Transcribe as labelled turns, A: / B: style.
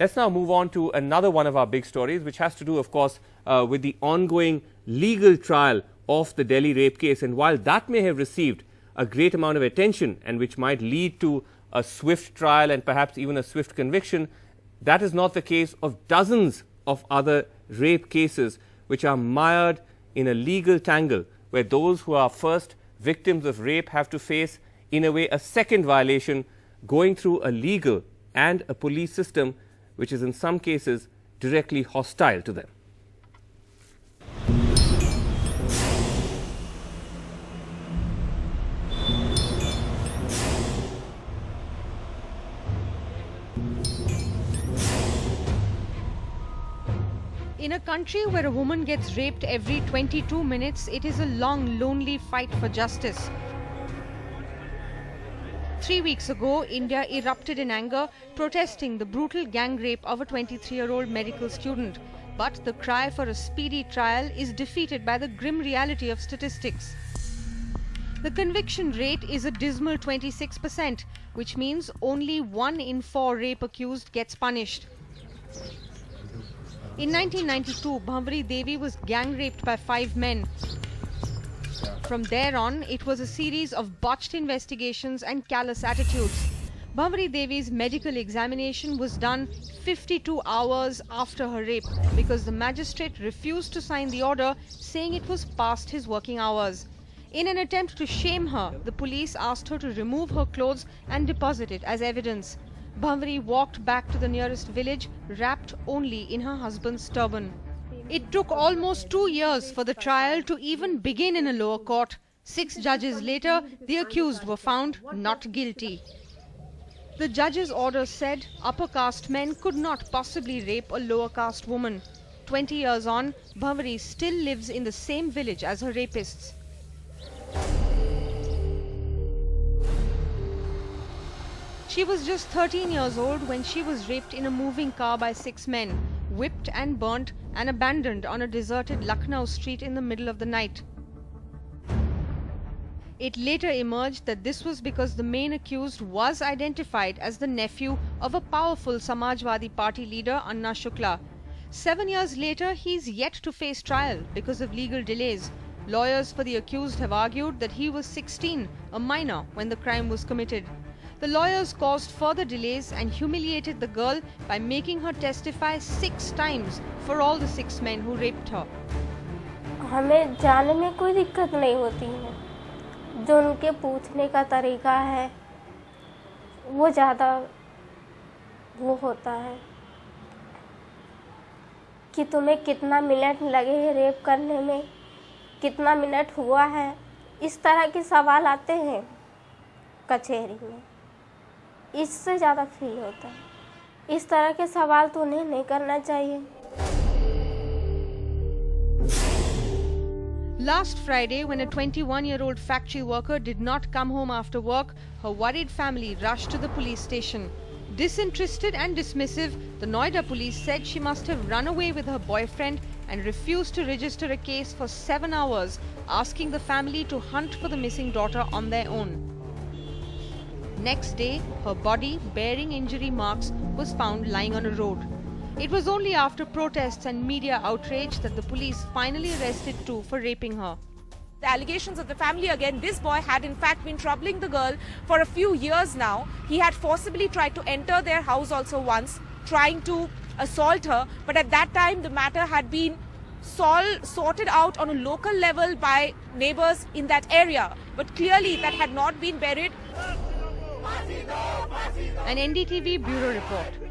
A: Let's now move on to another one of our big stories, which has to do, of course, with the ongoing legal trial of the Delhi rape case. And while that may have received a great amount of attention and which might lead to a swift trial and perhaps even a swift conviction, that is not the case of dozens of other rape cases which are mired in a legal tangle, where those who are first victims of rape have to face, in a way, a second violation, going through a legal and a police system which is in some cases directly hostile to them.
B: In a country where a woman gets raped every 22 minutes, it is a long, lonely fight for justice. 3 weeks ago, India erupted in anger, protesting the brutal gang rape of a 23-year-old medical student. But the cry for a speedy trial is defeated by the grim reality of statistics. The conviction rate is a dismal 26%, which means only 1 in 4 rape accused gets punished. In 1992, Bhanwari Devi was gang raped by 5 men. From there on, it was a series of botched investigations and callous attitudes. Bhanwari Devi's medical examination was done 52 hours after her rape because the magistrate refused to sign the order, saying it was past his working hours. In an attempt to shame her, the police asked her to remove her clothes and deposit it as evidence. Bhanwari walked back to the nearest village, wrapped only in her husband's turban. It took almost 2 years for the trial to even begin in a lower court. 6 judges later, the accused were found not guilty. The judge's order said upper caste men could not possibly rape a lower caste woman. 20 years on, Bhanwari still lives in the same village as her rapists. She was just 13 years old when she was raped in a moving car by 6 men, whipped and burnt and abandoned on a deserted Lucknow street in the middle of the night. It later emerged that this was because the main accused was identified as the nephew of a powerful Samajwadi Party leader, Anna Shukla. 7 years later, he is yet to face trial because of legal delays. Lawyers for the accused have argued that he was 16, a minor, when the crime was committed. The lawyers caused further delays and humiliated the girl by making her testify 6 times for all the 6 men who raped her.
C: हमें जाने में कोई दिक्कत नहीं होती है। जो उनके पूछने का तरीका है वो ज़्यादा वो होता है कि तुम्हें कितना मिनट लगे हैं रेप करने में, कितना मिनट हुआ है, इस तरह के सवाल आते हैं कचहरी में। इससे ज़्यादा फील होता है। इस तरह के सवाल तो उन्हें नहीं करना चाहिए।
B: Last Friday, when a 21-year-old factory worker did not come home after work, her worried family rushed to the police station. Disinterested and dismissive, the Noida police said she must have run away with her boyfriend and refused to register a case for 7 hours, asking the family to hunt for the missing daughter on their own. Next day, her body, bearing injury marks, was found lying on a road. It was only after protests and media outrage that the police finally arrested 2 for raping her.
D: The allegations of the family again, this boy had in fact been troubling the girl for a few years now. He had forcibly tried to enter their house also once, trying to assault her, but at that time the matter had been sorted out on a local level by neighbors in that area. But clearly that had not been buried.
B: An NDTV Bureau Report.